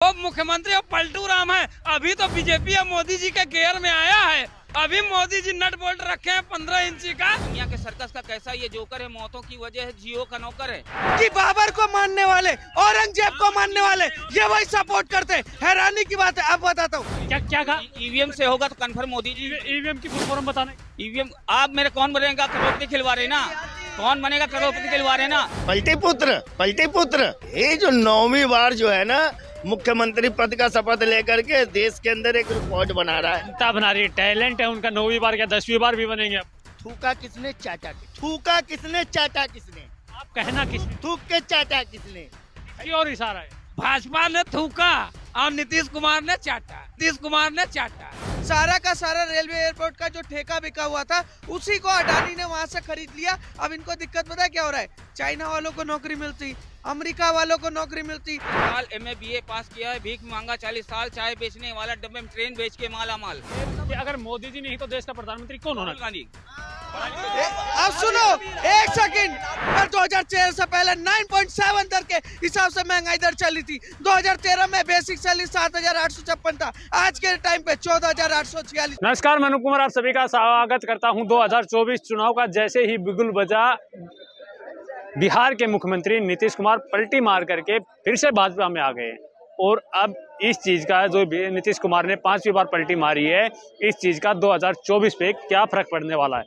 वो मुख्यमंत्री अब पलटू राम है। अभी तो बीजेपी अब मोदी जी के घेर में आया है। अभी मोदी जी नट बोल्ट रखे हैं 15 इंची का। दुनिया के सर्कस का कैसा ये जोकर है, मौतों की वजह है, जियो का नौकर है। कि बाबर को मानने वाले, औरंगजेब को मानने वाले ये वही सपोर्ट करते हैं। हैरानी की बात है। अब बताता हूँ क्या कहा। ईवीएम से होगा तो कन्फर्म मोदी जी। ईवीएम की फुल फॉर्म बताने। ईवीएम आप मेरे कौन बनेगा, करोड़पति खिलवा रहे ना, कौन बनेगा करोड़पति खिलवा रहे ना। पलटे पुत्र ये जो 9वीं बार जो है ना मुख्यमंत्री पद का शपथ लेकर के देश के अंदर एक रिकॉर्ड बना रहा है। जनता बना रही है, टैलेंट है उनका। 9वीं बार क्या 10वीं बार भी बनेंगे अब। थूका किसने चाटा, थूका किसने चाटा किसने, आप कहना किसने, थूक के चाटा किसने। की और इशारा है। भाजपा ने थूका और नीतीश कुमार ने चाटा। सारा का सारा रेलवे एयरपोर्ट का जो ठेका बिका हुआ था उसी को अडानी ने वहाँ से खरीद लिया। अब इनको दिक्कत पता है क्या हो रहा है? चाइना वालों को नौकरी मिलती, अमेरिका वालों को नौकरी मिलती। साल MA BA पास किया है, भीख मांगा 40 साल, चाय बेचने वाला, डब्बे में ट्रेन बेच के माला माल। अगर मोदी जी नहीं तो देश का प्रधानमंत्री कौन होना? गांधी। अब सुनो एक सेकंड, 2013 से पहले 9.7 दर के हिसाब से महंगाई दर चली थी। 2013 में बेसिक सैलरी 7,856 था, आज के टाइम पे 14,846। नमस्कार, मैं अनुप कुमार आप सभी का स्वागत करता हूं। 2024 चुनाव का जैसे ही बिगुल बजा, बिहार के मुख्यमंत्री नीतीश कुमार पलटी मार करके फिर से भाजपा में आ गए। और अब इस चीज़ का जो नीतीश कुमार ने 5वीं बार पलटी मारी है, इस चीज़ का 2024 पे क्या फर्क पड़ने वाला है?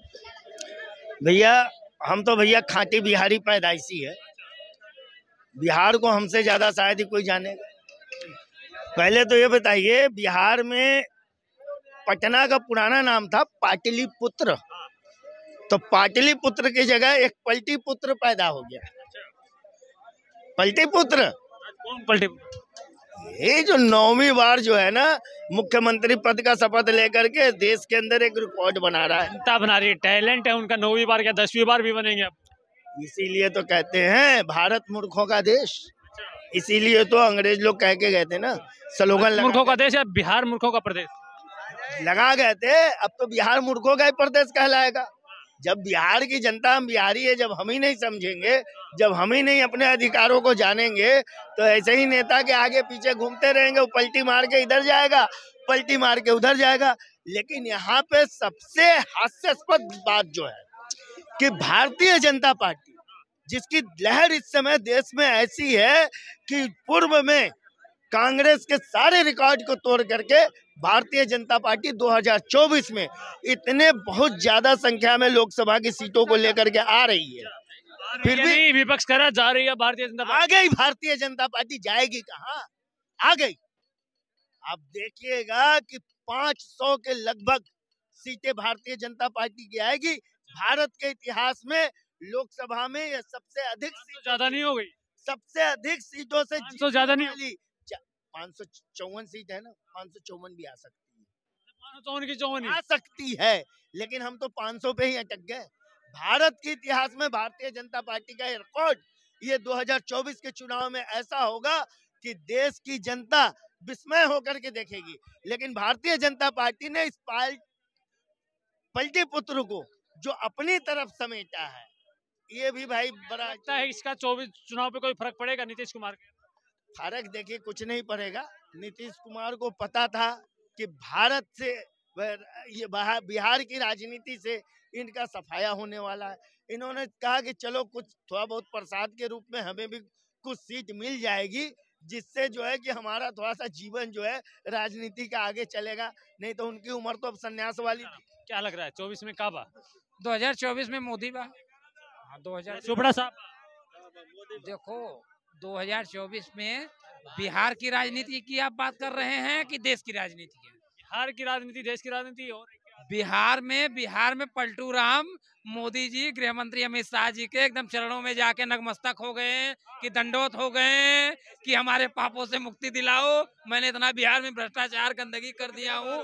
भैया हम तो भैया खाटी बिहारी पैदाइशी है। बिहार को हमसे ज्यादा शायद ही कोई जानेगा। पहले तो ये बताइए, बिहार में पटना का पुराना नाम था पाटलिपुत्र, तो पाटलिपुत्र की जगह एक पलटी पुत्र पैदा हो गया। पलटी पुत्र, कौन पलटी? ये जो 9वीं बार जो है ना मुख्यमंत्री पद का शपथ लेकर के देश के अंदर एक रिकॉर्ड बना रहा है। जनता बना रही है, टैलेंट है उनका। 9वीं बार क्या 10वीं बार भी बनेंगे अब। इसीलिए तो कहते हैं भारत मूर्खों का देश। इसीलिए तो अंग्रेज लोग कह के गए थे ना, स्लोगन मूर्खों का देश या बिहार मूर्खों का प्रदेश लगा गए थे। अब तो बिहार मूर्खों का ही प्रदेश कहलाएगा। जब बिहार की जनता, हम बिहारी है, जब हम ही नहीं समझेंगे, जब हम ही नहीं अपने अधिकारों को जानेंगे, तो ऐसे ही नेता के आगे पीछे घूमते रहेंगे। वो पलटी मार के इधर जाएगा, पलटी मार के उधर जाएगा। लेकिन यहाँ पे सबसे हास्यास्पद बात जो है कि भारतीय जनता पार्टी, जिसकी लहर इस समय देश में ऐसी है कि पूर्व में कांग्रेस के सारे रिकॉर्ड को तोड़ करके भारतीय जनता पार्टी 2024 में इतने बहुत ज्यादा संख्या में लोकसभा की सीटों को लेकर के आ रही है। फिर भी विपक्ष करा जा रही है भारतीय जनता पार्टी। आ गई भारतीय जनता पार्टी, जाएगी कहाँ? आ गई। आप देखिएगा कि 500 के लगभग सीटें भारतीय जनता पार्टी की आएगी। भारत के इतिहास में लोकसभा में यह सबसे अधिक, ज्यादा नहीं हो गई, सबसे अधिक सीटों से 500 ज्यादा नहीं, 554 सीट है ना, 554 भी आ सकती है, 554 आ सकती है, लेकिन हम तो 500 पे ही अटक गए। भारत के इतिहास में भारतीय जनता पार्टी का रिकॉर्ड ये 2024 के चुनाव में ऐसा होगा कि देश की जनता विस्मय होकर के देखेगी। लेकिन भारतीय जनता पार्टी ने इस पलटी पुत्र को जो अपनी तरफ समेटा है, ये भी भाई बड़ा लगता है। इसका 24 चुनाव पे कोई फर्क पड़ेगा नीतीश कुमार के? फर्क देखिए कुछ नहीं पड़ेगा। नीतीश कुमार को पता था कि भारत से, ये बिहार की राजनीति से इनका सफाया होने वाला है। इन्होंने कहा कि चलो कुछ थोड़ा बहुत प्रसाद के रूप में हमें भी कुछ सीट मिल जाएगी, जिससे जो है कि हमारा थोड़ा सा जीवन जो है राजनीति का आगे चलेगा। नहीं तो उनकी उम्र तो अब संन्यास वाली थी। क्या लग रहा है 24 में काबा? 2024 में मोदी बा। 2000 चोपड़ा साहब, देखो 2024 में बिहार की राजनीति की आप बात कर रहे हैं कि देश की राजनीति की? बिहार की राजनीति, देश की राजनीति हो रही है। बिहार में पलटू राम मोदी जी, गृह मंत्री अमित शाह जी के एकदम चरणों में जाके नतमस्तक हो गए कि दंडोत हो गए कि हमारे पापों से मुक्ति दिलाओ। मैंने इतना बिहार में भ्रष्टाचार गंदगी कर दिया हूँ।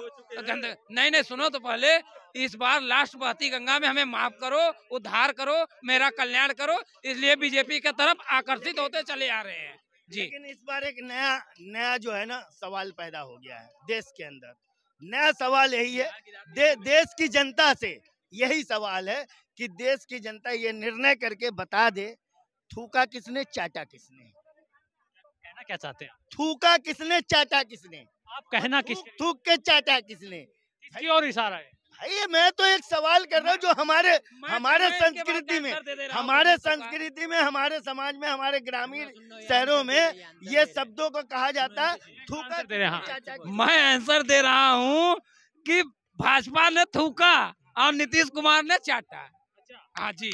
नहीं सुनो तो पहले, इस बार लास्ट बहती गंगा में हमें माफ करो, उद्धार करो, मेरा कल्याण करो। इसलिए बीजेपी की तरफ आकर्षित होते चले आ रहे हैं जी। लेकिन इस बार एक नया जो है ना सवाल पैदा हो गया है देश के अंदर। नया सवाल यही है, देश की जनता से यही सवाल है कि देश की जनता ये निर्णय करके बता दे, थूका किसने चाटा किसने। क्या चाहते हैं? थूका किसने, चाटा किसने? आप कहना किस थूक के चाटा किसने? किसकी और इशारा है? भाई मैं तो एक सवाल कर रहा हूँ जो हमारे मैं संस्कृति में, हमारे संस्कृति में, हमारे समाज में, हमारे ग्रामीण शहरों में ये शब्दों को कहा जाता है थूका दे रहे हैं, हाँ। चाटा। मैं आंसर दे रहा हूँ कि भाजपा ने थूका और नीतीश कुमार ने चाटा। हाँ जी,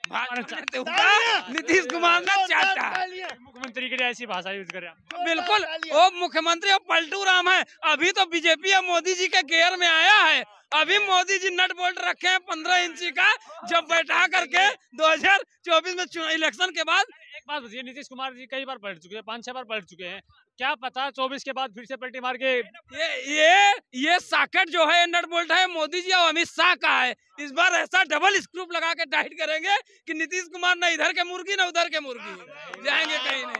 भाजपा ने थूका, नीतीश कुमार ने चाटा। मुख्यमंत्री के लिए ऐसी भाषा यूज करें आप? बिल्कुल, वो मुख्यमंत्री अब पलटू राम है। अभी तो बीजेपी अब मोदी जी के गेयर में आया है। अभी मोदी जी नट बोल्ट रखे हैं 15 इंची का, जब बैठा करके 2024 में इलेक्शन के बाद। एक बात बताइए, नीतीश कुमार जी कई बार पलट चुके हैं, 5-6 बार पलट चुके हैं, क्या पता 24 के बाद फिर से पलटी मार के ये सॉकेट जो है नट बोल्ट है मोदी जी और अमित शाह का है। इस बार ऐसा डबल स्क्रूप लगा के टाइट करेंगे कि नीतीश कुमार न इधर के मुर्गी न उधर के मुर्गी, जाएंगे कहीं नहीं।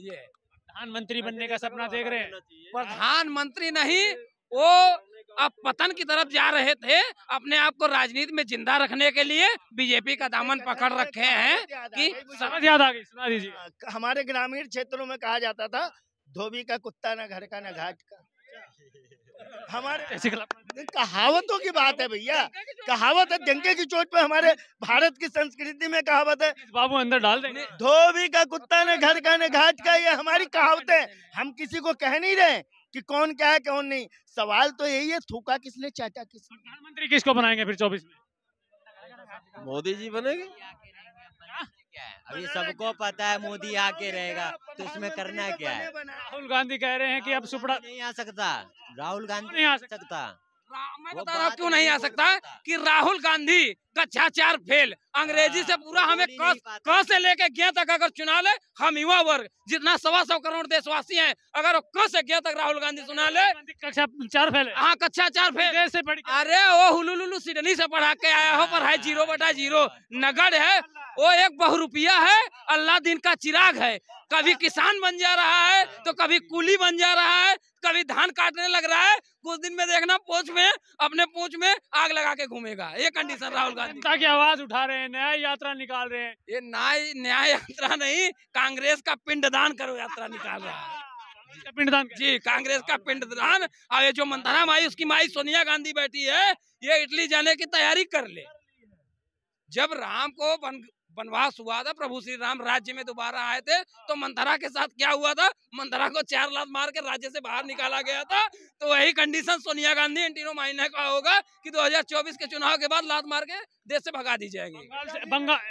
ये प्रधानमंत्री बनने का सपना देख रहे हैं? प्रधानमंत्री नहीं, वो अब पतन की तरफ जा रहे थे। अपने आप को राजनीति में जिंदा रखने के लिए बीजेपी का दामन पकड़ रखे हैं कि समझ याद आ गई, सुना दीजिए। हमारे ग्रामीण क्षेत्रों में कहा जाता था धोबी का कुत्ता न घर का न घाट का। हमारे कहावतों की बात है भैया, कहावत है, डंके की चोट पे हमारे भारत की संस्कृति में कहावत है, बाबू अंदर डाल देंगे। धोबी का कुत्ता न घर का न घाट का। ये हमारी कहावतें, हम किसी को कह नहीं रहे कि कौन क्या है कौन नहीं। सवाल तो यही है, थूका किसने, चाटा किसने? प्रधानमंत्री किसको बनाएंगे फिर 24 में? मोदी जी बनेंगे। अभी सबको पता है मोदी आके रहेगा, तो इसमें करना क्या है? राहुल गांधी कह रहे हैं कि अब सुपड़ा नहीं आ सकता, राहुल गांधी नहीं आ सकता। मैं बता रहा हूँ क्यों नहीं आ सकता कि राहुल गांधी कक्षा 4 फेल, अंग्रेजी से पूरा हमें क से लेके ग तक अगर चुना ले, हम युवा वर्ग जितना 125 करोड़ देशवासी हैं, अगर वो क से ग तक राहुल गांधी सुना ले। कक्षा 4 फेल? हाँ, कक्षा 4 फेल से पढ़। अरे वो हुलुलुलु सिडनी से पढ़ा के आया हो, पर है 0/0 नगड़ है। वो एक बहुरुपिया है, अल्लाह दिन का चिराग है। कभी किसान बन जा रहा है तो कभी कूली बन जा रहा है, कभी धान काटने लग रहा है। कुछ दिन में देखना पूंछ में, अपने पूंछ में आग लगा के घूमेगा। ये कंडीशन राहुल गांधी की आवाज उठा रहे हैं, न्याय यात्रा निकाल रहे हैं। ये न्याय यात्रा नहीं, कांग्रेस का पिंडदान करो यात्रा निकाल रहा है। पिंडदान जी, कांग्रेस का पिंडदान। और ये जो मंथरा माई, उसकी माई सोनिया गांधी बैठी है, ये इटली जाने की तैयारी कर ले। जब राम को वनवास हुआ था, प्रभु श्री राम राज्य में दोबारा आए थे, तो मंथरा के साथ क्या हुआ था? मंथरा को 4 लात मार के राज्य से बाहर निकाला गया था। तो वही कंडीशन सोनिया गांधी एंटीनो माइने का होगा कि 2024 के चुनाव के बाद लात मार के देश से भगा दी जाएगी।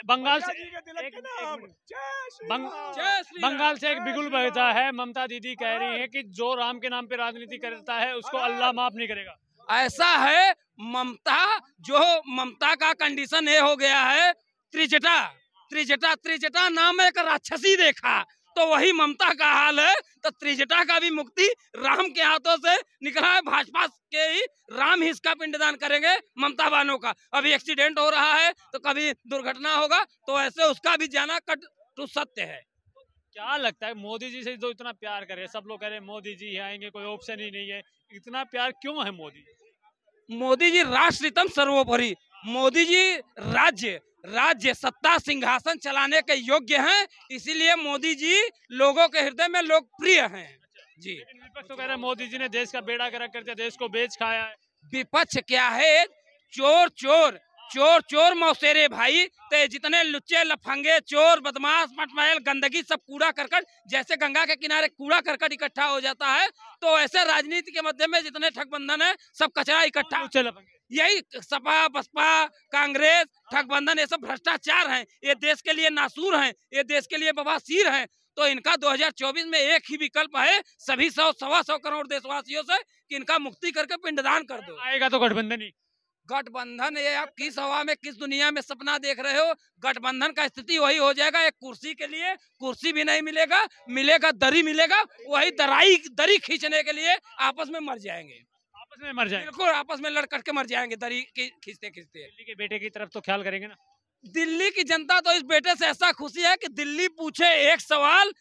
बंगाल से एक बिगुल बहता है। ममता दीदी कह रही है कि जो राम के नाम पे राजनीति करता है उसको अल्लाह माफ नहीं करेगा। ऐसा है, ममता का कंडीशन ये हो गया है, त्रिजटा नाम एक राक्षसी देखा, तो वही ममता का हाल है। तो त्रिजटा का भी मुक्ति राम के हाथों से निकला है। भाजपा के ही राम ही इसका पिंडदान करेंगे ममता बानों का। अभी एक्सीडेंट हो रहा है तो कभी दुर्घटना होगा, तो ऐसे उसका भी जाना कट टू सत्य है। क्या लगता है मोदी जी से जो इतना प्यार करे, सब लोग कह रहे हैं मोदी जी आएंगे, कोई ऑप्शन ही नहीं है, इतना प्यार क्यों है मोदी जी राष्ट्रहितम सर्वोपरि। मोदी जी राज्य सत्ता सिंहासन चलाने के योग्य हैं, इसीलिए मोदी जी लोगों के हृदय में लोकप्रिय हैं। जी, विपक्ष तो कह रहे हैं मोदी जी ने देश का बेड़ा गर्क करके देश को बेच खाया है। विपक्ष क्या है? चोर मौसेरे भाई। ते जितने लुच्चे लफंगे चोर बदमाश मटमहल गंदगी सब कूड़ा करकट, जैसे गंगा के किनारे कूड़ा करकट इकट्ठा हो जाता है, तो ऐसे राजनीति के मध्य में जितने ठगबंधन है सब कचरा इकट्ठा। यही सपा बसपा कांग्रेस ठगबंधन, ये सब भ्रष्टाचार हैं। ये देश के लिए नासूर हैं, ये देश के लिए बवासीर हैं। तो इनका 2024 में एक ही विकल्प है सभी 100-125 करोड़ देशवासियों से कि इनका मुक्ति करके पिंडदान कर दो। आएगा तो गठबंधन ही। गठबंधन, ये आप किस हवा में किस दुनिया में सपना देख रहे हो? गठबंधन का स्थिति वही हो जाएगा। एक कुर्सी के लिए कुर्सी भी नहीं मिलेगा दरी मिलेगा, वही दरी खींचने के लिए आपस में मर जाएंगे। बिल्कुल, आपस में लड़ कट के मर जाएंगे दरी खींचते खींचते। दिल्ली के बेटे की तरफ तो ख्याल करेंगे ना? दिल्ली की जनता तो इस बेटे से ऐसा खुशी है कि दिल्ली पूछे एक सवाल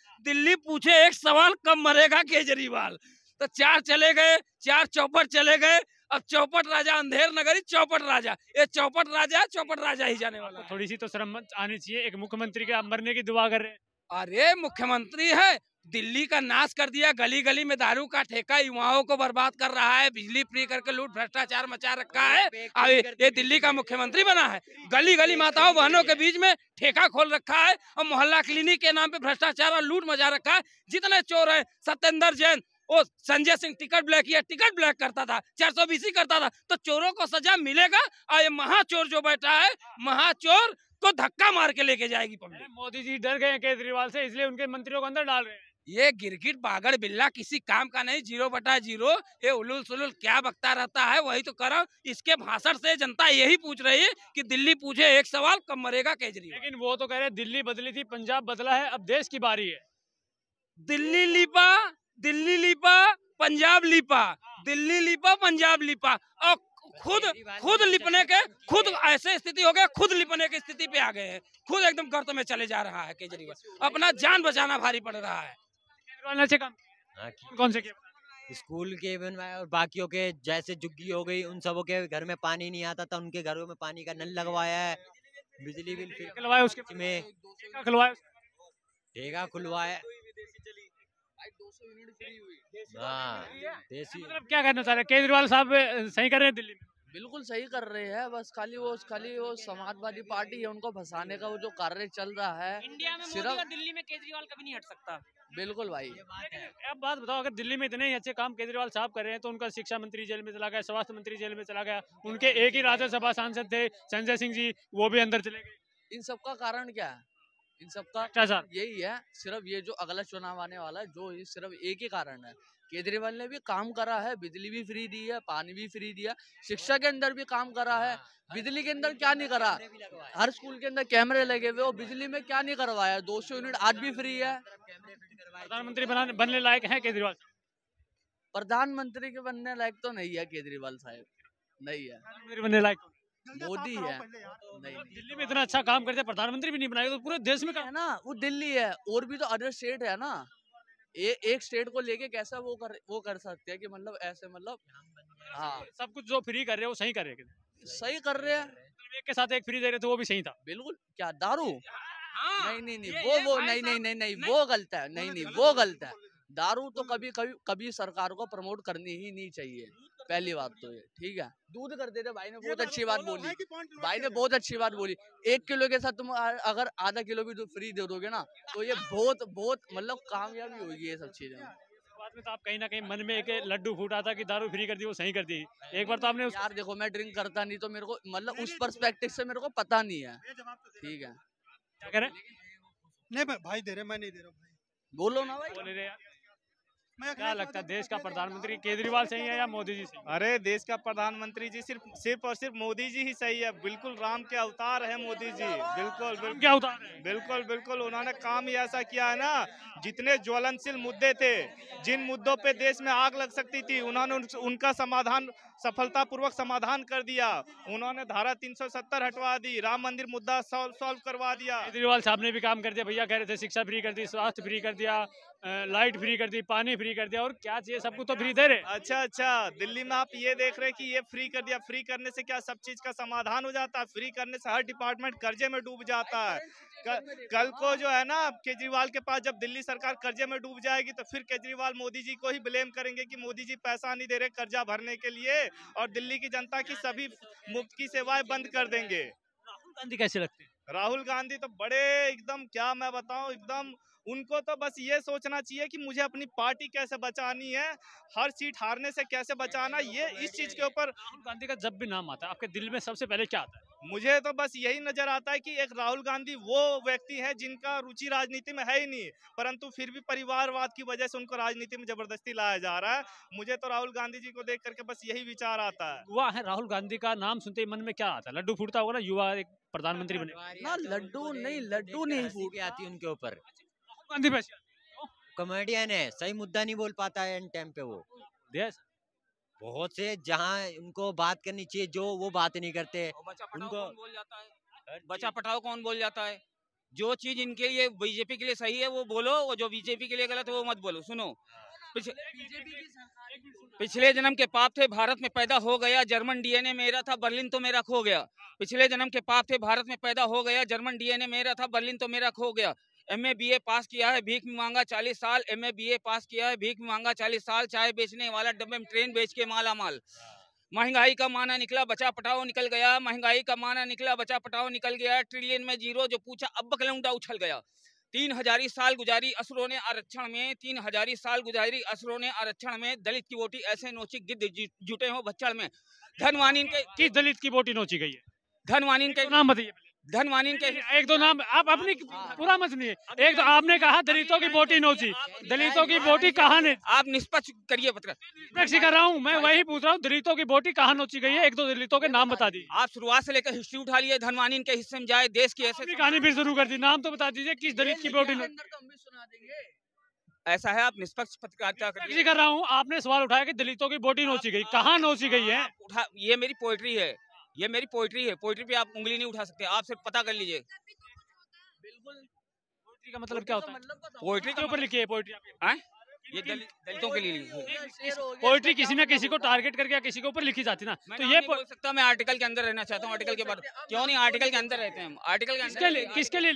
कब मरेगा केजरीवाल। तो 4 चले गए, 4 चौपट चले गए। अब चौपट राजा अंधेर नगरी चौपट राजा, ये चौपट राजा ही जाने वाला है। थोड़ी सी तो शर्म आनी चाहिए। एक मुख्यमंत्री के मरने की दुआ कर रहे हैं। अरे मुख्यमंत्री है, दिल्ली का नाश कर दिया, गली गली में दारू का ठेका युवाओं को बर्बाद कर रहा है, बिजली फ्री करके लूट भ्रष्टाचार मचा रखा है। अब ये दिल्ली का मुख्यमंत्री बना है, गली गली माताओं बहनों के बीच में ठेका खोल रखा है और मोहल्ला क्लिनिक के नाम पे भ्रष्टाचार और लूट मचा रखा है। जितने चोर हैं, सत्येंद्र जैन, वो संजय सिंह टिकट ब्लैक करता था, 420 करता था, तो चोरों को सजा मिलेगा। और ये महाचोर जो बैठा है, महाचोर को धक्का मार के लेके जाएगी पब्लिक। मोदी जी डर गए केजरीवाल से, इसलिए उनके मंत्रियों को अंदर डाल रहे हैं। ये गिरगिट बागड़ बिल्ला किसी काम का नहीं, 0/0। ये उलूल सुलूल क्या बकता रहता है, वही तो कर रहा हूं। इसके भाषण से जनता यही पूछ रही है कि दिल्ली पूछे एक सवाल, कब मरेगा केजरीवाल। लेकिन वो तो कह रहे दिल्ली बदली थी, पंजाब बदला है, अब देश की बारी है। दिल्ली लीपा, पंजाब लीपा, दिल्ली लीपा, पंजाब लीपा, और खुद लिपने के, खुद ऐसे स्थिति हो गया, खुद लिपने की स्थिति पे आ गए हैं। खुद एकदम गर्त में चले जा रहा है केजरीवाल, अपना जान बचाना भारी पड़ रहा है। अच्छे काम कौन से किए? स्कूल के बनवाए और बाकियों के, जैसे झुग्गी हो गई, उन सबों के घर में पानी नहीं आता था, उनके घरों में पानी का नल लगवाया है, बिजली बिल फ्री खुलवाया, उसके में खुलवाया, ठेका खुलवाया। हाँ, देसी। मतलब क्या कहना चाह रहे हैं, केजरीवाल साहब सही कर रहे हैं दिल्ली में? बिल्कुल सही कर रहे हैं, बस खाली वो समाजवादी पार्टी है, उनको फंसाने का वो जो कार्य चल रहा है। इंडिया में सिर्फ मोदी का, दिल्ली में केजरीवाल कभी नहीं हट सकता। बिल्कुल भाई। अब बात बताओ, अगर दिल्ली में इतने ही अच्छे काम केजरीवाल साहब कर रहे हैं, तो उनका शिक्षा मंत्री जेल में चला गया, स्वास्थ्य मंत्री जेल में चला गया, उनके एक ही राज्यसभा सांसद थे संजय सिंह जी, वो भी अंदर चले गए। इन सब का कारण क्या है? इन सब का भ्रष्टाचार। यही है, सिर्फ ये जो अगला चुनाव आने वाला है, जो सिर्फ एक ही कारण है। केजरीवाल ने भी काम करा है, बिजली भी फ्री दी है, पानी भी फ्री दिया, शिक्षा के अंदर भी काम करा है। बिजली के अंदर क्या नहीं करा? हर स्कूल के अंदर कैमरे लगे हुए, वो बिजली में क्या नहीं करवाया? 200 यूनिट आज भी फ्री है। प्रधानमंत्री बनने लायक है केजरीवाल? प्रधानमंत्री के बनने लायक तो नहीं है केजरीवाल साहब, नहीं है। प्रधानमंत्री बनने लायक मोदी है। नहीं, दिल्ली में इतना अच्छा काम करते, प्रधानमंत्री भी नहीं बनाएगा तो पूरे देश में है ना, वो दिल्ली है, और भी तो अदर स्टेट है ना। एक स्टेट को लेके कैसा वो कर सकते हैं कि मतलब ऐसे, मतलब हाँ, सब कुछ जो फ्री कर रहे हैं वो सही कर रहे हैं? सही कर रहे हैं। एक के साथ एक फ्री दे रहे थे, वो भी सही था। बिल्कुल। क्या दारू? नहीं, वो नहीं, वो गलत है। नहीं, वो गलत है। दारू तो कभी सरकार को प्रमोट करनी ही नहीं चाहिए, पहली बात तो ये, ठीक है। दूध कर देते, भाई ने बहुत अच्छी बात बोली, भाई ने बहुत अच्छी बात बोली। 1 किलो के साथ तुम अगर आधा किलो भी फ्री दे दोगे ना, तो ये बहुत मतलब कामयाबी होगी ये सब चीजें। बाद में तो आप कहीं ना कहीं मन में एक लड्डू फूटा था कि दारू फ्री कर दी, वो सही कर दी। एक बार तो आपने यार देखो, मैं ड्रिंक करता नहीं, तो मेरे को मतलब उस पर्सपेक्टिव से मेरे को पता नहीं है, ठीक है। क्या कह रहे? नहीं भाई दे रहे, मैं नहीं दे रहा भाई। बोलो ना भाई। बोले रहे यार। क्या लगता है, देश का प्रधानमंत्री केजरीवाल सही है या मोदी जी सही? अरे देश का प्रधानमंत्री जी सिर्फ और सिर्फ मोदी जी ही सही है। बिल्कुल राम के अवतार है मोदी जी। बिल्कुल क्या अवतार है? बिल्कुल उन्होंने काम ही ऐसा किया है ना, जितने ज्वलनशील मुद्दे थे, जिन मुद्दों पे देश में आग लग सकती थी, उन्होंने उनका समाधान सफलतापूर्वक समाधान कर दिया। उन्होंने धारा 370 हटवा दी, राम मंदिर मुद्दा सॉल्व करवा दिया। केजरीवाल साहब ने भी काम कर दिया, भैया कह रहे थे शिक्षा फ्री कर दी, स्वास्थ्य फ्री कर दिया, लाइट फ्री कर दी, पानी फ्री कर दिया, और क्या चाहिए, सब कुछ तो फ्री दे रहे। अच्छा, दिल्ली में आप ये देख रहे कि ये फ्री कर दिया, फ्री करने से क्या सब चीज का समाधान हो जाता है? फ्री करने से हर डिपार्टमेंट कर्जे में डूब जाता है। कल को जो है ना, केजरीवाल के पास जब दिल्ली सरकार कर्जे में डूब जाएगी, तो फिर केजरीवाल मोदी जी को ही ब्लेम करेंगे कि मोदी जी पैसा नहीं दे रहे कर्जा भरने के लिए, और दिल्ली की जनता की सभी मुफ्त की सेवाएं बंद कर देंगे। राहुल गांधी कैसे लगते हैं? राहुल गांधी तो बड़े एकदम, क्या मैं बताऊं, एकदम उनको तो बस ये सोचना चाहिए कि मुझे अपनी पार्टी कैसे बचानी है, हर सीट हारने से कैसे बचाना, ये इस चीज के ऊपर। राहुल गांधी का जब भी नाम आता है, आपके दिल में सबसे पहले क्या आता है? मुझे तो बस यही नजर आता है कि एक राहुल गांधी वो व्यक्ति है जिनका रुचि राजनीति में है ही नहीं, परंतु फिर भी परिवारवाद की वजह से उनको राजनीति में जबरदस्ती लाया जा रहा है। मुझे तो राहुल गांधी जी को देख करके बस यही विचार आता है। युवा है, राहुल गांधी का नाम सुनते ही मन में क्या आता है? लड्डू फूटता होगा ना, युवा एक प्रधानमंत्री बने ना। लड्डू नहीं फूट आती उनके ऊपर। गांधी पे कॉमेडियन है, सही मुद्दा नहीं बोल पाता है इन टाइम पे। वो देश बहुत से जहाँ उनको बात करनी चाहिए, जो वो बात नहीं करते। उनको बोल जाता है, बचा पटाओ कौन बोल जाता है? जो चीज इनके लिए बीजेपी के लिए सही है वो बोलो, और जो बीजेपी के लिए गलत है वो मत बोलो। सुनो, पिछले जन्म के पाप थे, भारत में पैदा हो गया, जर्मन डीएनए मेरा था, बर्लिन तो मेरा खो गया। पिछले जन्म के पाप थे, भारत में पैदा हो गया, जर्मन डीएनए मेरा था, बर्लिन तो मेरा खो गया। MA BA पास किया है, भीख मांगा 40 साल, MA BA पास किया है, भीख मांगा 40 साल, चाय बेचने वाला डब्बे में ट्रेन बेच के माला माल। महंगाई का माना निकला बचा पटाओ निकल गया, महंगाई का माना निकला बचा पटाओ निकल गया, ट्रिलियन में जीरो जो पूछा अब बकलौंडा उछल गया। 3000 साल गुजारी असुरों ने आरक्षण में, 3000 साल गुजारी असुरों ने आरक्षण में, दलित की वोटी ऐसे नोची गिद्ध जुटे हो बच्चड़ में। धनवानीन के किस दलित की वोटी नोची गई है? धनवानीन के नाम बताइए। धनवानीन के एक दो नाम आप अपनी पूरा मत सुनिए। एक तो आपने कहा दलितों की वोटी नोची, दलितों की वोटी कहाँ ने? आप निष्पक्ष करिए निष्पक्ष कर रहा हूँ मैं, वही पूछ रहा हूँ दलितों की वोटी कहाँ नोची गई है? एक दो दलितों के नाम बता दीजिए। आप शुरुआत से लेकर हिस्ट्री उठा लिए, धनवानीन के हिस्से में जाए, देश की ऐसे कहानी फिर शुरू कर दी। नाम तो बता दीजिए किस दलित की वोटी नोची। ऐसा है, आप निष्पक्ष पत्रकारिता करिए। कर रहा हूँ, आपने सवाल उठाया कि दलितों की वोटी नोची गई, कहाँ नोची गई है? ये मेरी पोइट्री है, ये मेरी पोइट्री है, पोइट्री पे आप उंगली नहीं उठा सकते, आप सिर्फ पता कर लीजिए। बिल्कुल। पोइट्री का मतलब क्या होता है? पोइट्री के ऊपर लिखी है पोइट्री आपकी? ये दलितों के लिए पोइट्री किसी न किसी को टारगेट करके किसी के ऊपर लिखी जाती ना, तो ये बोल सकता मैं आर्टिकल के अंदर रहना चाहता हूँ। आर्टिकल के बाद क्यों नहीं, आर्टिकल के अंदर रहते हैं हम। आर्टिकल के अंदर किसके लिए?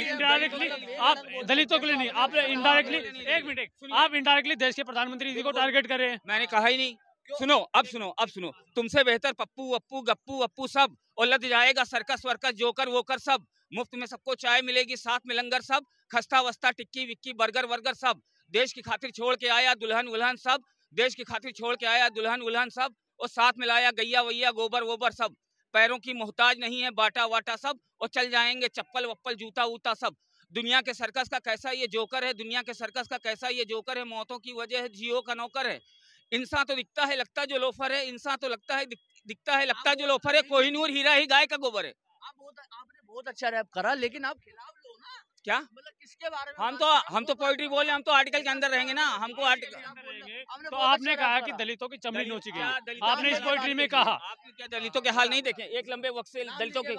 इनडायरेक्टली आप दलितों के लिए नहीं, आप इनडायरेक्टली, एक मिनट, आप इनडायरेक्टली देश के प्रधानमंत्री जी को टारगेट कर रहे हैं। मैंने कहा ही नहीं। सुनो अब सुनो, तुमसे बेहतर पप्पू अप्पू गप्पू अप्पू सब, और लद जाएगा सर्कस वर्कस जोकर वोकर सब। मुफ्त में सबको चाय मिलेगी, साथ में लंगर सब, खस्ता वस्ता टिक्की विक्की बर्गर वर्गर सब। देश की खातिर छोड़ के आया दुल्हन उल्हन सब, देश की खातिर छोड़ के आया दुल्हन उल्हन सब, और साथ में लाया गैया वैया गोबर वोबर सब। पैरों की मोहताज नहीं है बाटा वाटा सब, और चल जाएंगे चप्पल वप्पल जूता वूता सब। दुनिया के सर्कस का कैसा ये जोकर है, दुनिया के सर्कस का कैसा ये जोकर है, मौतों की वजह है जियो का नौकर है। इंसान तो दिखता है लगता जो लोफर है, इंसान तो लगता है दिखता है लगता जो लोफर है, कोहिनूर हीरा ही गाय का गोबर है। आपने बहुत अच्छा रैप करा, लेकिन आप खिलाफ लो ना। क्या मतलब किसके बारे में? हम तो पोइट्री बोले, हम तो आर्टिकल के अंदर रहेंगे ना। हमको आर्टिकल तो आपने कहा कि दलितों की चमड़ी नोची गई, आपने इस पोइट्री में कहा। आपने क्या दलितों के हाल नहीं देखे? एक लंबे वक्त से दलितों के,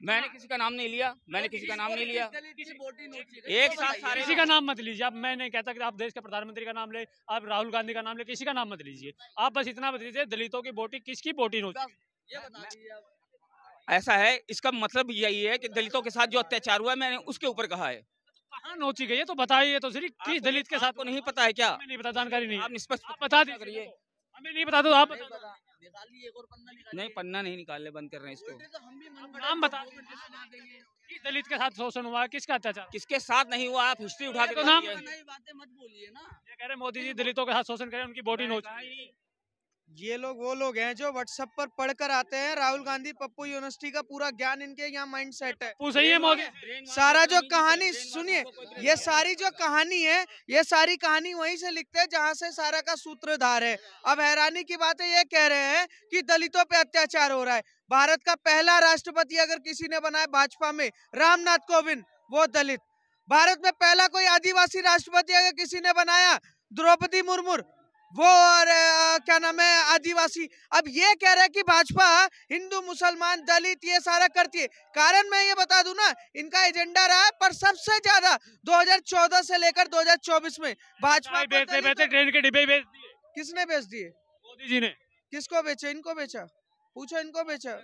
मैंने किसी का नाम नहीं लिया, मैंने किसी का नाम नहीं लिया। एक साथ सारे किसी का नाम मत लीजिए। अब मैं नहीं कहता कि आप देश के प्रधानमंत्री का नाम ले, आप राहुल गांधी का नाम ले, किसी का नाम मत लीजिए। आप बस इतना बता दीजिए दलितों की वोटी किसकी वोटी नोची? ऐसा है, इसका मतलब यही है कि दलितों के साथ जो अत्याचार हुआ है मैंने उसके ऊपर कहा है। कहाँ नोची गई है तो बताइए तो सही, किस दलित के साथ? को नहीं पता है क्या? हमें नहीं पता, जानकारी नहीं। आप निष्पक्ष बता दीजिए। हमें नहीं पता तो आप नहीं, पन्ना नहीं निकालने बंद कर रहे हैं इसको। नाम बता, किस दलित के साथ शोषण हुआ, किसका अत्याचार? किसके साथ नहीं हुआ, आप हिस्ट्री उठा के नाम बातें मत बोलिए ना। ये कह रहे मोदी जी दलितों के साथ शोषण करें, उनकी वोटी नोची। ये लोग वो लोग हैं जो व्हाट्सएप पर पढ़कर आते हैं। राहुल गांधी पप्पू यूनिवर्सिटी का पूरा ज्ञान इनके यहाँ माइंड सेट है। सही है मोदी। सारा जो कहानी सुनिए, ये सारी जो कहानी है, ये सारी कहानी वहीं से लिखते हैं जहाँ से सारा का सूत्रधार है। अब हैरानी की बात है, ये कह रहे हैं कि दलितों पे अत्याचार हो रहा है। भारत का पहला राष्ट्रपति अगर किसी ने बनाया भाजपा में, रामनाथ कोविंद, वो दलित। भारत में पहला कोई आदिवासी राष्ट्रपति अगर किसी ने बनाया, द्रौपदी मुर्मू, वो और क्या नाम है, आदिवासी। अब ये कह रहे हैं कि भाजपा हिंदू मुसलमान दलित ये सारा करती है। कारण मैं ये बता दूं ना, इनका एजेंडा रहा है, पर सबसे ज्यादा 2014 से लेकर 2024 में भाजपा ट्रेन के डिब्बे बेच दिए। किसने बेच दिए? मोदी जी ने। किसको बेचा? इनको बेचा? पूछो इनको बेचा,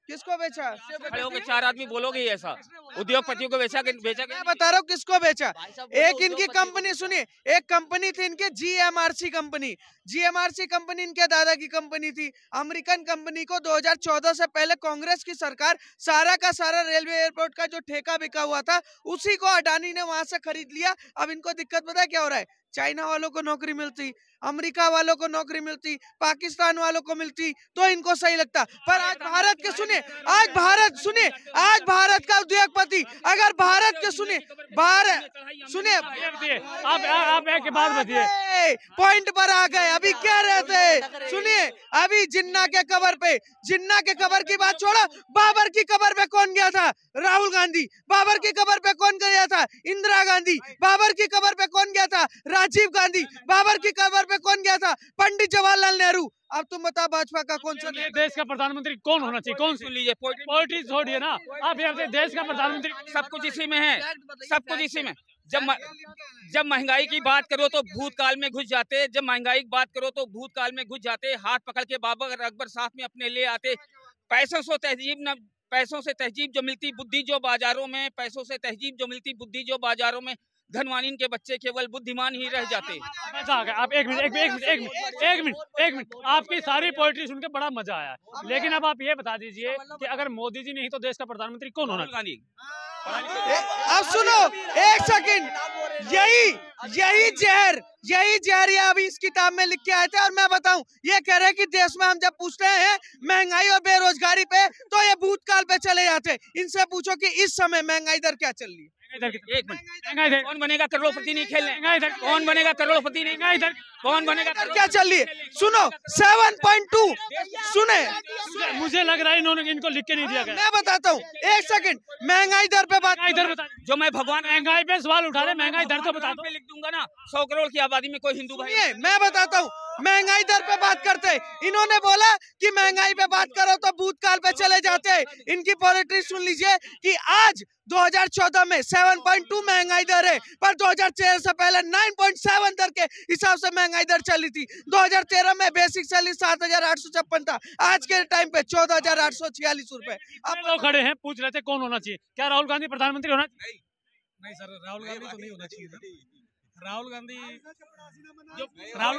किसको बेचा? खड़े होकर 4 आदमी बोलोगे ही ऐसा, उद्योगपतियों को बेचा मैं बता रहा हूँ किसको बेचा। एक इनकी कंपनी, सुनिए, एक कंपनी थी इनके GMRC कंपनी। GMRC कंपनी इनके दादा की कंपनी थी। अमेरिकन कंपनी को 2014 से पहले कांग्रेस की सरकार सारा का सारा रेलवे एयरपोर्ट का जो ठेका बिका हुआ था, उसी को अडानी ने वहां से खरीद लिया। अब इनको दिक्कत पता है क्या हो रहा है? चाइना वालों को नौकरी मिलती, अमेरिका वालों को नौकरी मिलती, पाकिस्तान वालों को मिलती तो इनको सही लगता। पर आज भारत के सुनिए, आज भारत का उद्योगपति अगर भारत के सुनिए, आप एक बात बताइए, पॉइंट पर आ गए। अभी कह रहे थे, सुनिए, अभी जिन्ना के कबर की बात छोड़ो, बाबर की कबर पे कौन गया था? राहुल गांधी। बाबर की कबर पे कौन गया था? इंदिरा गांधी। बाबर की कबर पे कौन गया था? राजीव गांधी। बाबर की कबर पे कौन गया था? पंडित जवाहरलाल नेहरू। अब तुम बताओ भाजपा का कौन सा देश का प्रधानमंत्री कौन होना चाहिए? कौन? सुन लीजिए, पोइट्री छोड़िए ना आप, यहाँ देश का प्रधानमंत्री सब कुछ इसी में है, सब कुछ इसी में। जब महंगाई की बात करो तो भूतकाल में घुस जाते, जब महंगाई की बात करो तो भूतकाल में घुस जाते, हाथ पकड़ के बाबर अकबर साथ में अपने ले आते। पैसों से तहजीब न पैसों से तहजीब जो मिलती बुद्धि जो बाजारों में, पैसों से तहजीब जो मिलती बुद्धि जो बाजारों में, धनवानीन के बच्चे केवल बुद्धिमान ही रह जाते। मजा आ गया। आप एक मिनट आपकी सारी पोएट्री सुन के बड़ा मजा आया, लेकिन अब आप ये बता दीजिए कि अगर मोदी जी नहीं तो देश का प्रधानमंत्री कौन होना? गांधी। अब सुनो एक सेकंड, यही जहर ये अभी इस किताब में लिख के आए थे। और मैं बताऊं, ये कह रहे हैं कि देश में हम जब पूछते हैं महंगाई और बेरोजगारी पे तो ये भूतकाल पे चले जाते। इनसे पूछो कि इस समय महंगाई दर क्या चल रही है। एक मिनट, कौन बनेगा करोड़पति नहीं खेलने? कौन बनेगा करोड़पति नहीं? कौन बनेगा? क्या चल रही है? सुनो 7.2 सुने। मुझे लग रहा है इन्होंने इनको लिख के नहीं दिया गया। मैं बताता हूँ, एक सेकंड, महंगाई दर पे बात बता। जो मैं भगवान महंगाई पे सवाल उठा रहे, महंगाई दर तो बता दो। लिख दूंगा ना, 100 करोड़ की आबादी में कोई हिंदू भाई। मैं बताता हूँ, महंगाई दर पे बात करते हैं। इन्होंने बोला कि महंगाई पे बात करो तो भूतकाल पे चले जाते हैं। इनकी पोएट्री सुन लीजिए कि आज 2014 में 7.2 महंगाई दर है, पर 2013 से पहले 9.7 दर के हिसाब से महंगाई दर चली थी। 2013 में बेसिक सैलरी 7,856 था, आज के टाइम पे 14,846 रुपए। अब लोग खड़े हैं पूछ रहे थे कौन होना चाहिए, क्या राहुल गांधी प्रधानमंत्री होना चाहिए? नहीं सर, राहुल गांधी तो नहीं होना चाहिए। राहुल गांधी नहीं, राहुल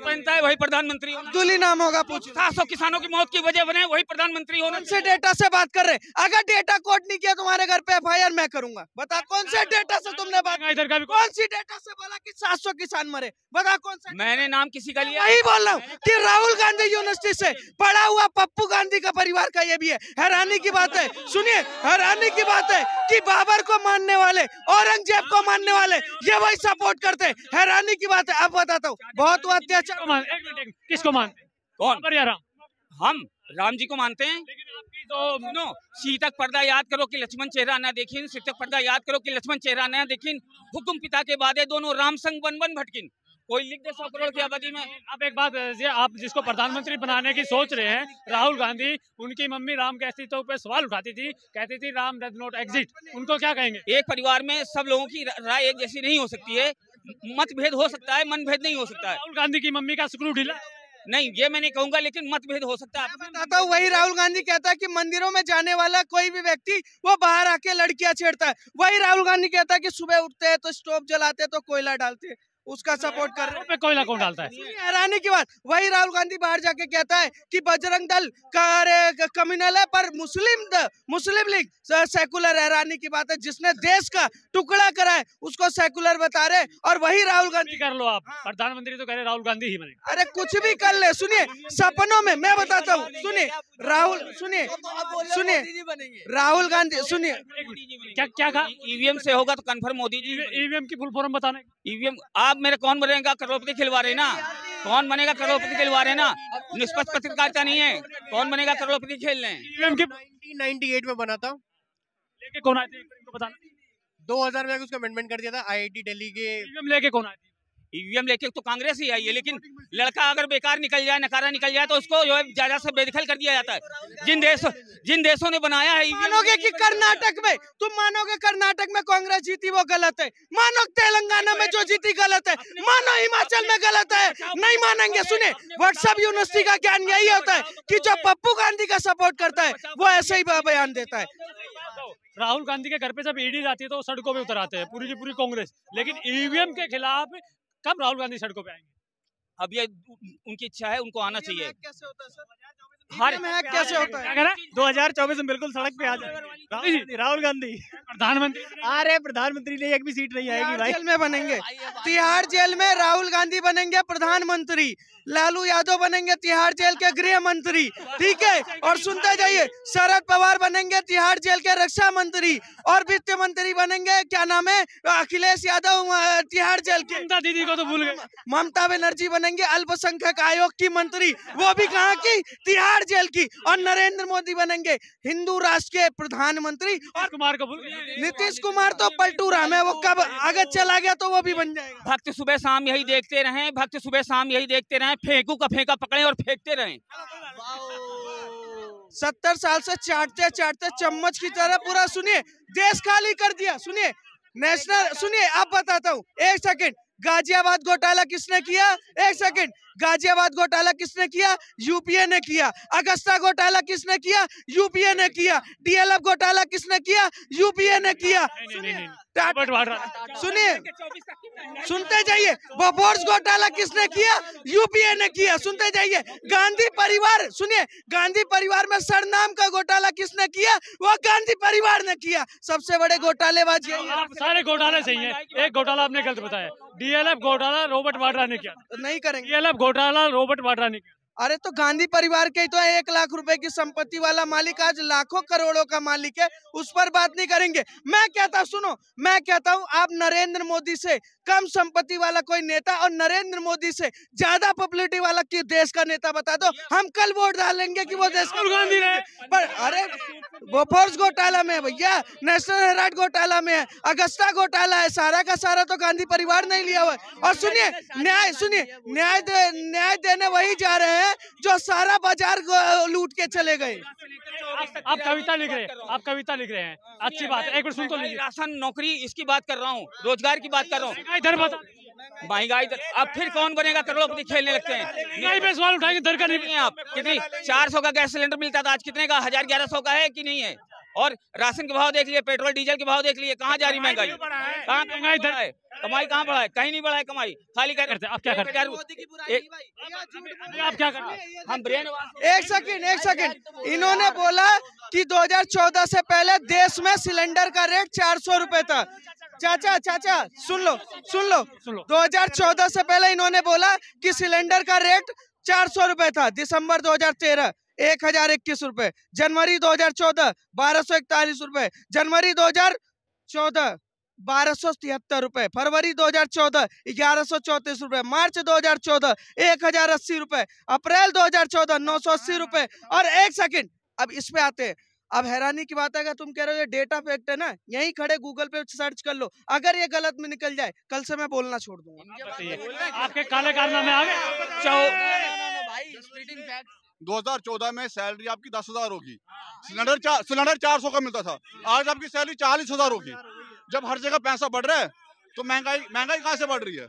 बनता है वही प्रधानमंत्री होना। अब्दुल नाम होगा, पूछ। 700 किसानों की मौत की वजह बने वही प्रधानमंत्री होना। कौन से डेटा से बात कर रहे हैं? अगर डेटा कोड नहीं किया तुम्हारे घर पे FIR मैं करूंगा। बता कौन से डेटा से तुमने बात, इधर का भी कौन सी डेटा से बोला कि 700 किसान मरे? बता कौन सा? मैंने नाम किसी का लिया? वही बोल रहा हूँ कि राहुल गांधी यूनिवर्सिटी से पढ़ा हुआ पप्पू गांधी का परिवार का ये भी है। हैरानी की बात है, सुनिए, हैरानी की बात है कि बाबर को मानने वाले, औरंगजेब को मानने वाले ये वही सपोर्ट करते हैं। हैरानी की बात है। अब बताता हूँ, बहुत हुआ अत्याचार। किसको मानते? कौन? हम राम जी को मानते हैं। तो सुनो, सीतक पर्दा याद करो कि लक्ष्मण चेहरा ना देखिन, सीतक पर्दा याद करो कि लक्ष्मण चेहरा ना देखिन, हुकुम पिता के बादे दोनों राम संग वन वन भटकिन। कोई लिख दे 100 करोड़ की आबादी में। आप एक बात, आप जिसको प्रधानमंत्री बनाने की सोच रहे हैं, राहुल गांधी, उनकी मम्मी राम के अस्तित्व पे सवाल उठाती थी, कहती थी राम डज नॉट एग्जिस्ट, उनको क्या कहेंगे? एक परिवार में सब लोगों की राय एक जैसी नहीं हो सकती है, मतभेद हो सकता है, मनभेद नहीं हो सकता है। राहुल गांधी की मम्मी का स्क्रू ढीला नहीं, ये मैं नहीं कहूंगा, लेकिन मतभेद हो सकता है। बताता हूँ, वही राहुल गांधी कहता है कि मंदिरों में जाने वाला कोई भी व्यक्ति वो बाहर आके लड़कियां छेड़ता है। वही राहुल गांधी कहता है कि सुबह उठते हैं तो स्टोव जलाते हैं तो कोयला डालते हैं, उसका सपोर्ट कर रहे हैं। कोयला कौन डालता है? हैरानी की बात, वही राहुल गांधी बाहर जाके कहता है कि बजरंग दल कम्युनल है पर मुस्लिम लीग सेकुलर। हैरानी की बात है, जिसने देश का टुकड़ा करा है उसको सेकुलर बता रहे, और वही राहुल गांधी। कर लो आप, प्रधानमंत्री तो कह रहे राहुल गांधी ही बने। अरे कुछ भी कर ले, सुनिए सपनों में। मैं बताता हूँ, सुनिए राहुल, सुनिए राहुल गांधी, सुनिए क्या कहा? ईवीएम से होगा तो कंफर्म मोदी जी। ईवीएम की फुल फॉर्म बताना। ईवीएम आप मेरे कौन बनेगा करोड़पति खिलवा रहे ना, कौन बनेगा करोड़पति खिलवा रहे ना, निष्पक्ष पत्रकारिता नहीं है, कौन बनेगा करोड़पति खेल रहे हैं। ईवीएम की 1998 में बना था, लेके कौन आए थे इनको बताना। 2000 में उसका अमेंडमेंट कर दिया था IIT दिल्ली के। ईवीएम लेके कौन आए थे? ईवीएम लेके तो कांग्रेस ही आई है, लेकिन लड़का अगर बेकार निकल जाए, नकारा निकल जाए तो उसको जो है ज्यादा से बेदखल कर दिया जाता है। जिन देशों ने बनाया है। मानोगे कि कर्नाटक में, तुम मानोगे कर्नाटक में कांग्रेस जीती वो गलत है, मानो तेलंगाना में जो जीती गलत है, मानो हिमाचल में गलत है, नहीं मानेंगे। सुने, व्हाट्सएप यूनिवर्सिटी का ज्ञान यही होता है कि जो पप्पू गांधी का सपोर्ट करता है वो ऐसे ही बयान देता है। राहुल गांधी के घर पे जब ईडी जाती है तो सड़कों पे उतर आते हैं पूरी की पूरी कांग्रेस, लेकिन ईवीएम के खिलाफ कब राहुल गांधी सड़कों पे आएंगे? अब ये उनकी इच्छा है, उनको आना चाहिए। कैसे होता है सर? कैसे होता है? 2024 में बिल्कुल सड़क पे आ जाए राहुल गांधी प्रधानमंत्री। अरे प्रधानमंत्री ने एक भी सीट नहीं आएगी भाई। जेल में बनेंगे, तिहाड़ जेल में राहुल गांधी बनेंगे प्रधानमंत्री, लालू यादव बनेंगे तिहाड़ जेल के गृह मंत्री, ठीक है। और सुनते जाइए, शरद पवार बनेंगे तिहाड़ जेल के रक्षा मंत्री, और वित्त मंत्री बनेंगे, क्या नाम है, अखिलेश यादव तिहाड़ जेल के। ममता दीदी को तो भूल गए। ममता बनर्जी बनेंगे अल्पसंख्यक आयोग की मंत्री, वो भी कहाँ की, तिहाड़ जेल की। और नरेंद्र मोदी बनेंगे हिंदू राष्ट्र के प्रधानमंत्री। और कुमार को भूल गए। नीतीश कुमार तो पलटू राम है, वो कब आगे चला गया तो वो भी बन जाएगा। भक्त सुबह शाम यही देखते रहे, भक्त सुबह शाम यही देखते रहे, फेंकू का फेंका पकड़े और फेंकते रहे। 70 साल से चाटते चाटते चम्मच की तरह पूरा, सुनिए, देश खाली कर दिया। सुनिए नेशनल, सुनिए अब बताता हूँ, एक सेकंड, गाजियाबाद घोटाला किसने किया? एक सेकंड, गाजियाबाद घोटाला किसने किया? यूपीए ने किया। अगस्ता घोटाला किसने किया? यूपीए ने किया। डीएलएफ घोटाला किसने किया? यूपीए ने किया। सुनिए, सुनते जाइए। बोफोर्स घोटाला किसने किया? यूपीए ने किया। सुनते जाइए। गांधी परिवार, सुनिए, गांधी परिवार में सरनाम का घोटाला किसने किया? वो गांधी परिवार ने किया। सबसे बड़े घोटालेबाज यही है। सारे घोटाले सही हैं, एक घोटाला आपने गलत बताया। डीएलएफ घोटाला रॉबर्ट वाड्रा ने किया। नहीं करेंगे। डीएलएफ घोटाला रॉबर्ट वाड्रा ने किया। अरे तो गांधी परिवार के ही तो 1 लाख रुपए की संपत्ति वाला मालिक आज लाखों करोड़ों का मालिक है, उस पर बात नहीं करेंगे। मैं कहता, सुनो, मैं कहता हूँ आप नरेंद्र मोदी से कम संपत्ति वाला कोई नेता और नरेंद्र मोदी से ज्यादा पॉपुलैरिटी वाला कि देश का नेता बता दो, हम कल वोट डालेंगे कि वो देश का गांधी रहे। पर अरे बोफोर्स घोटाला में भैया, नेशनल हेराल्ड घोटाला में है, अगस्ता घोटाला है, सारा का सारा तो गांधी परिवार नहीं लिया हुआ है। और सुनिए, न्याय देने वही जा रहे हैं जो सारा बाजार लूट के चले गए। आप कविता लिख रहे हैं, आप कविता लिख रहे हैं, अच्छी बात है। एक बार सुन तो लीजिए। राशन, नौकरी, इसकी बात कर रहा हूँ, रोजगार की बात कर रहा हूँ। इधर बता, महंगाई अब फिर कौन बनेगा? करोड़पति खेलने लगते हैं। महंगाई पे सवाल उठाएंगे, दर का नहीं है। आप कितनी 400 का गैस सिलेंडर मिलता था, आज कितने का? 1000-1100 का है कि नहीं है? और राशन के भाव देख लिए, पेट्रोल डीजल के भाव देख लिए, कहाँ जा रही महंगाई? कहाँ महंगाई बढ़ा है? कमाई कहाँ बढ़ा है? कहीं नहीं बढ़ा है कमाई, खाली क्या करते हैं? आप क्या करते हैं? आप क्या करते हैं? हम ब्रेन। एक सेकंड, इन्होंने बोला कि 2014 से पहले देश में सिलेंडर का रेट 400 रुपए था। चाचा सुन लो 2014 से पहले इन्होंने बोला कि सिलेंडर का रेट 400 रुपए था। दिसंबर 2013 1021 रुपए, जनवरी 2014 1241 रुपए, जनवरी 2014 1273 रुपए, फरवरी 2014 1134 रुपए, मार्च 2014 1080 रुपए, अप्रैल 2014 980 रुपए। और एक सेकंड, अब इस पे आते हैं। अब हैरानी की बात है, अगर तुम कह रहे हो ये डेटा फैक्ट है ना, यहीं खड़े गूगल पे सर्च कर लो, अगर ये गलत में निकल जाए कल से मैं बोलना छोड़ दूंगा। आपके काले कारनामे आ गए। 2014 में सैलरी आपकी 10,000 होगी, सिलेंडर 400 का मिलता था, आज आपकी सैलरी 40,000 होगी। जब हर जगह पैसा बढ़ रहा है तो महंगाई कहाँ से बढ़ रही है?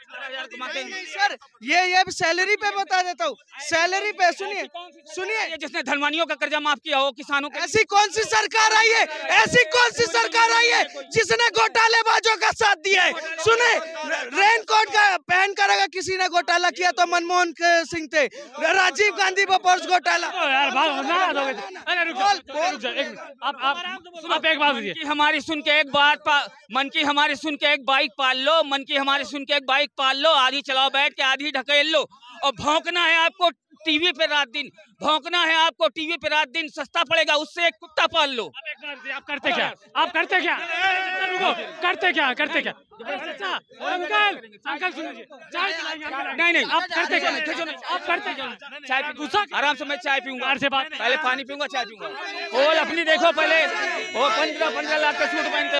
नहीं सर, ये सैलरी पे बता देता हूँ, सैलरी पे। सुनिए, जिसने धनवानियों का कर्जा माफ किया हो, किसानों का। ऐसी कौन सी सरकार आई है, ऐसी कौन सी सरकार आई है जिसने घोटालेबाजों का साथ दिया है? सुने, रेनकोट का पहन कर अगर किसी ने घोटाला किया तो मनमोहन सिंह थे, राजीव गांधी बोफोर्स घोटाला। आप एक बात, हमारी सुन के एक बात, मन की हमारी सुन के एक बाइक पाल लो, मन की हमारी सुन के एक बाइक पाल लो, आधी चलाओ बैठ के, आधी ढकेल लो। और भौंकना है आपको टीवी पे रात दिन, भौंकना है आपको टीवी पे रात दिन, सस्ता पड़ेगा, उससे एक कुत्ता पाल लो। आप करते क्या? आप करते क्या? करते क्या? करते क्या? अंकल सुनिए, चाय नहीं आप करते क्या? आप करते क्या? चाय आराम से, मैं चाय पीऊंगा, पहले पानी पीऊंगा, चाय पीऊंगा। और अपनी देखो पहले, वो 15 लाख का सूट पहनते